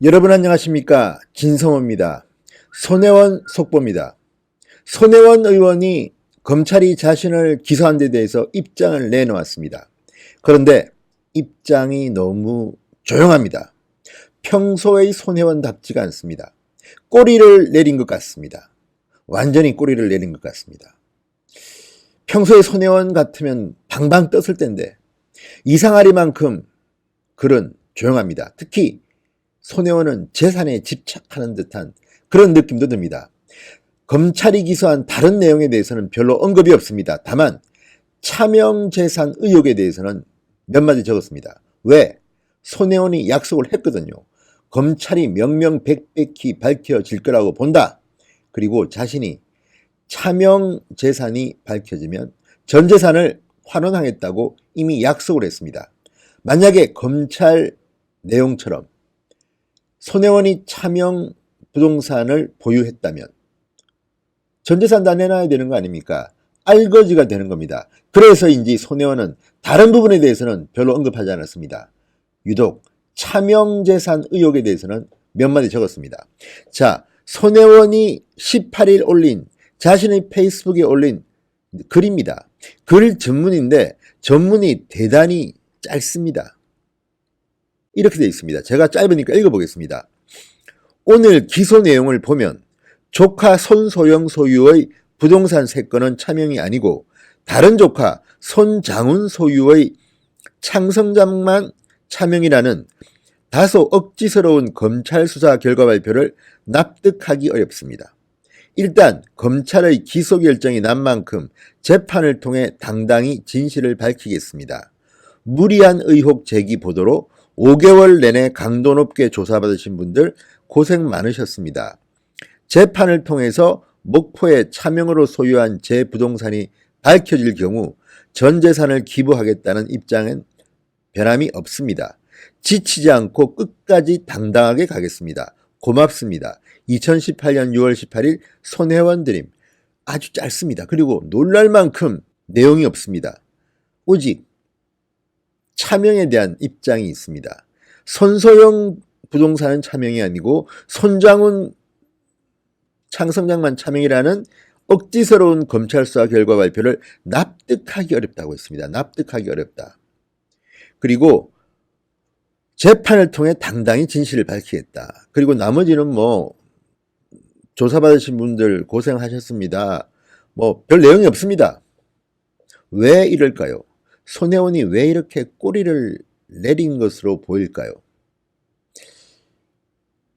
여러분 안녕하십니까? 진성호입니다. 손혜원 속보입니다. 손혜원 의원이 검찰이 자신을 기소한 데 대해서 입장을 내놓았습니다. 그런데 입장이 너무 조용합니다. 평소의 손혜원답지가 않습니다. 꼬리를 내린 것 같습니다. 완전히 꼬리를 내린 것 같습니다. 평소에 손혜원 같으면 방방 떴을 텐데 이상하리만큼 글은 조용합니다. 특히 손혜원은 재산에 집착하는 듯한 그런 느낌도 듭니다. 검찰이 기소한 다른 내용에 대해서는 별로 언급이 없습니다. 다만 차명재산 의혹에 대해서는 몇 마디 적었습니다. 왜? 손혜원이 약속을 했거든요. 검찰이 명명백백히 밝혀질 거라고 본다. 그리고 자신이 차명재산이 밝혀지면 전 재산을 환원하겠다고 이미 약속을 했습니다. 만약에 검찰 내용처럼 손혜원이 차명 부동산을 보유했다면 전 재산 다 내놔야 되는 거 아닙니까? 알거지가 되는 겁니다. 그래서인지 손혜원은 다른 부분에 대해서는 별로 언급하지 않았습니다. 유독 차명재산 의혹에 대해서는 몇 마디 적었습니다. 자, 손혜원이 18일 올린 자신의 페이스북에 올린 글입니다. 글 전문인데 전문이 대단히 짧습니다. 이렇게 되어 있습니다. 제가 짧으니까 읽어보겠습니다. 오늘 기소 내용을 보면 조카 손소영 소유의 부동산 3건은 차명이 아니고 다른 조카 손장훈 소유의 창성장만 차명이라는 다소 억지스러운 검찰 수사 결과 발표를 납득하기 어렵습니다. 일단 검찰의 기소 결정이 난 만큼 재판을 통해 당당히 진실을 밝히겠습니다. 무리한 의혹 제기 보도로 5개월 내내 강도 높게 조사받으신 분들 고생 많으셨습니다. 재판을 통해서 목포에 차명으로 소유한 제 부동산이 밝혀질 경우 전 재산을 기부하겠다는 입장엔 변함이 없습니다. 지치지 않고 끝까지 당당하게 가겠습니다. 고맙습니다. 2018년 6월 18일 손혜원 드림. 아주 짧습니다. 그리고 놀랄 만큼 내용이 없습니다. 오직 차명에 대한 입장이 있습니다. 손소영 부동산은 차명이 아니고 손장훈 창성장만 차명이라는 억지스러운 검찰 수사 결과 발표를 납득하기 어렵다고 했습니다. 납득하기 어렵다. 그리고 재판을 통해 당당히 진실을 밝히겠다. 그리고 나머지는 뭐 조사받으신 분들 고생하셨습니다. 뭐 별 내용이 없습니다. 왜 이럴까요? 손혜원이 왜 이렇게 꼬리를 내린 것으로 보일까요?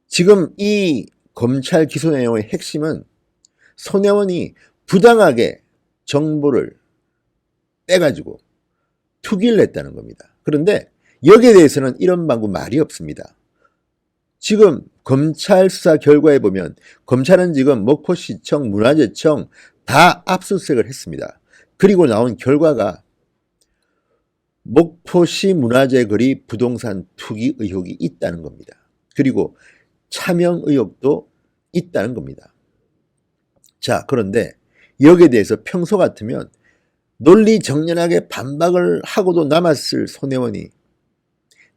지금 이 검찰 기소 내용의 핵심은 손혜원이 부당하게 정보를 빼가지고 투기를 했다는 겁니다. 그런데 여기에 대해서는 이런 방구 말이 없습니다. 지금 검찰 수사 결과에 보면 검찰은 지금 목포시청, 문화재청 다 압수수색을 했습니다. 그리고 나온 결과가 목포시 문화재 거리 부동산 투기 의혹이 있다는 겁니다. 그리고 차명 의혹도 있다는 겁니다. 자, 그런데 여기에 대해서 평소 같으면 논리정연하게 반박을 하고도 남았을 손혜원이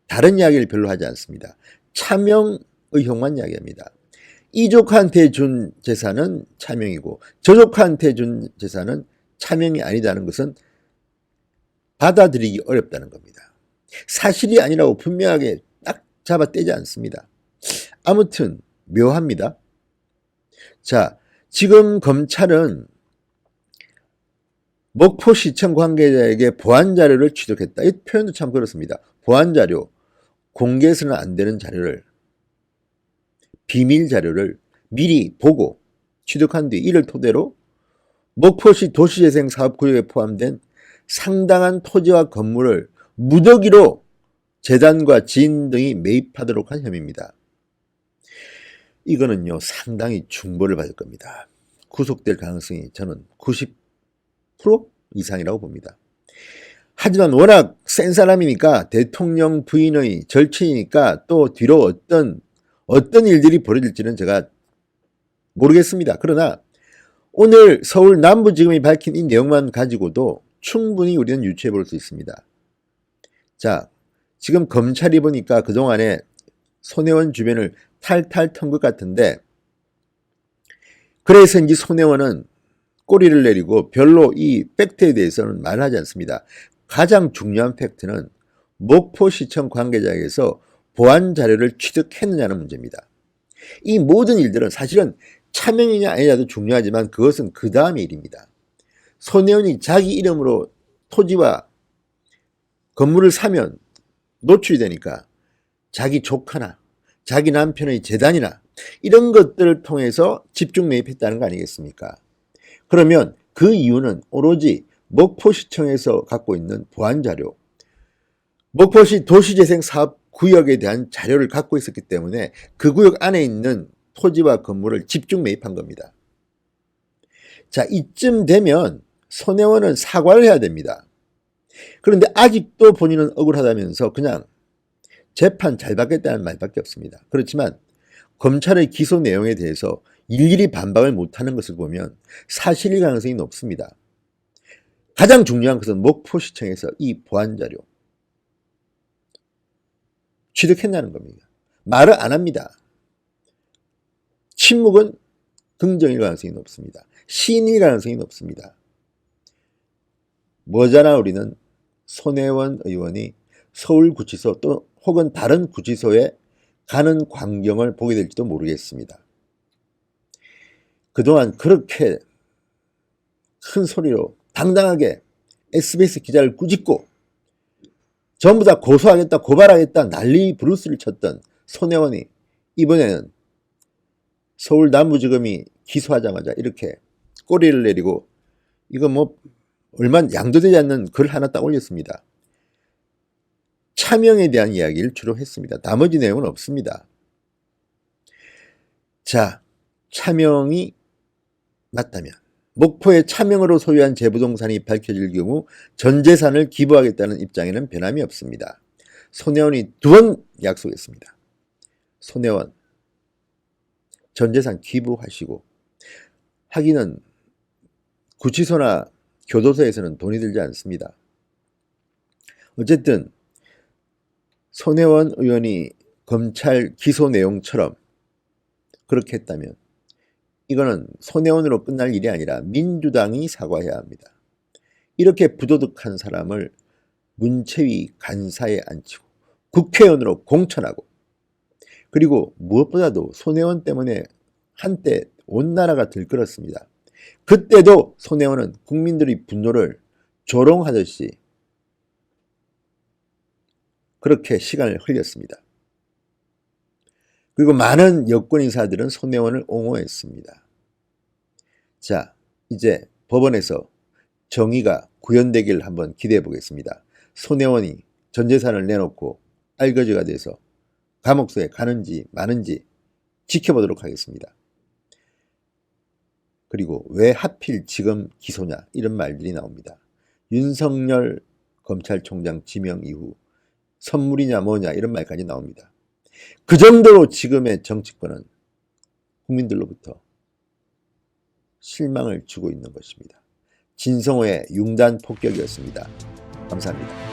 다른 이야기를 별로 하지 않습니다. 차명 의혹만 이야기합니다. 이 조카한테 준 재산은 차명이고 저 조카한테 준 재산은 차명이 아니다는 것은 받아들이기 어렵다는 겁니다. 사실이 아니라고 분명하게 딱 잡아 떼지 않습니다. 아무튼 묘합니다. 자, 지금 검찰은 목포시청 관계자에게 보안자료를 취득했다. 이 표현도 참 그렇습니다. 보안자료, 공개해서는 안 되는 자료를, 비밀 자료를 미리 보고 취득한 뒤 이를 토대로 목포시 도시재생사업구역에 포함된 상당한 토지와 건물을 무더기로 재단과 지인 등이 매입하도록 한 혐의입니다. 이거는요 상당히 중벌을 받을 겁니다. 구속될 가능성이 저는 90% 이상이라고 봅니다. 하지만 워낙 센 사람이니까 대통령 부인의 절친이니까 또 뒤로 어떤 일들이 벌어질지는 제가 모르겠습니다. 그러나 오늘 서울 남부지검이 밝힌 이 내용만 가지고도 충분히 우리는 유추해 볼 수 있습니다. 자, 지금 검찰이 보니까 그동안에 손혜원 주변을 탈탈 턴 것 같은데, 그래서인지 손혜원은 꼬리를 내리고 별로 이 팩트에 대해서는 말하지 않습니다. 가장 중요한 팩트는 목포시청 관계자에게서 보안 자료를 취득했느냐는 문제입니다. 이 모든 일들은 사실은 차명이냐 아니냐도 중요하지만 그것은 그 다음의 일입니다. 손혜원이 자기 이름으로 토지와 건물을 사면 노출이 되니까 자기 조카나 자기 남편의 재단이나 이런 것들을 통해서 집중 매입했다는 거 아니겠습니까? 그러면 그 이유는 오로지 목포시청에서 갖고 있는 보안자료, 목포시 도시재생사업구역에 대한 자료를 갖고 있었기 때문에 그 구역 안에 있는 토지와 건물을 집중 매입한 겁니다. 자, 이쯤 되면 손혜원은 사과를 해야 됩니다. 그런데 아직도 본인은 억울하다면서 그냥 재판 잘 받겠다는 말밖에 없습니다. 그렇지만 검찰의 기소 내용에 대해서 일일이 반박을 못하는 것을 보면 사실일 가능성이 높습니다. 가장 중요한 것은 목포시청에서 이 보안자료 취득했다는 겁니다. 말을 안 합니다. 침묵은 긍정일 가능성이 높습니다. 시인일 가능성이 높습니다. 머지않아 우리는 손혜원 의원이 서울구치소 또 혹은 다른 구치소에 가는 광경을 보게 될지도 모르겠습니다. 그동안 그렇게 큰 소리로 당당하게 SBS 기자를 꾸짖고 전부 다 고소하겠다 고발하겠다 난리 브루스를 쳤던 손혜원이 이번에는 서울 남부지검이 기소하자마자 이렇게 꼬리를 내리고 이거 뭐 얼마 양도되지 않는 글 하나 딱 올렸습니다. 차명에 대한 이야기를 주로 했습니다. 나머지 내용은 없습니다. 자, 차명이 맞다면 목포의 차명으로 소유한 재부동산이 밝혀질 경우 전 재산을 기부하겠다는 입장에는 변함이 없습니다. 손혜원이 2번 약속했습니다. 손혜원 전 재산 기부하시고, 하기는 구치소나 교도소에서는 돈이 들지 않습니다. 어쨌든 손혜원 의원이 검찰 기소 내용처럼 그렇게 했다면 이거는 손혜원으로 끝날 일이 아니라 민주당이 사과해야 합니다. 이렇게 부도덕한 사람을 문체위 간사에 앉히고 국회의원으로 공천하고, 그리고 무엇보다도 손혜원 때문에 한때 온 나라가 들끓었습니다. 그때도 손혜원은 국민들의 분노를 조롱하듯이 그렇게 시간을 흘렸습니다. 그리고 많은 여권 인사들은 손혜원을 옹호했습니다. 자, 이제 법원에서 정의가 구현되길 한번 기대해 보겠습니다. 손혜원이 전 재산을 내놓고 알거지가 돼서 감옥소에 가는지 마는지 지켜보도록 하겠습니다. 그리고 왜 하필 지금 기소냐 이런 말들이 나옵니다. 윤석열 검찰총장 지명 이후 선물이냐 뭐냐 이런 말까지 나옵니다. 그 정도로 지금의 정치권은 국민들로부터 실망을 주고 있는 것입니다. 진성호의 융단 폭격이었습니다. 감사합니다.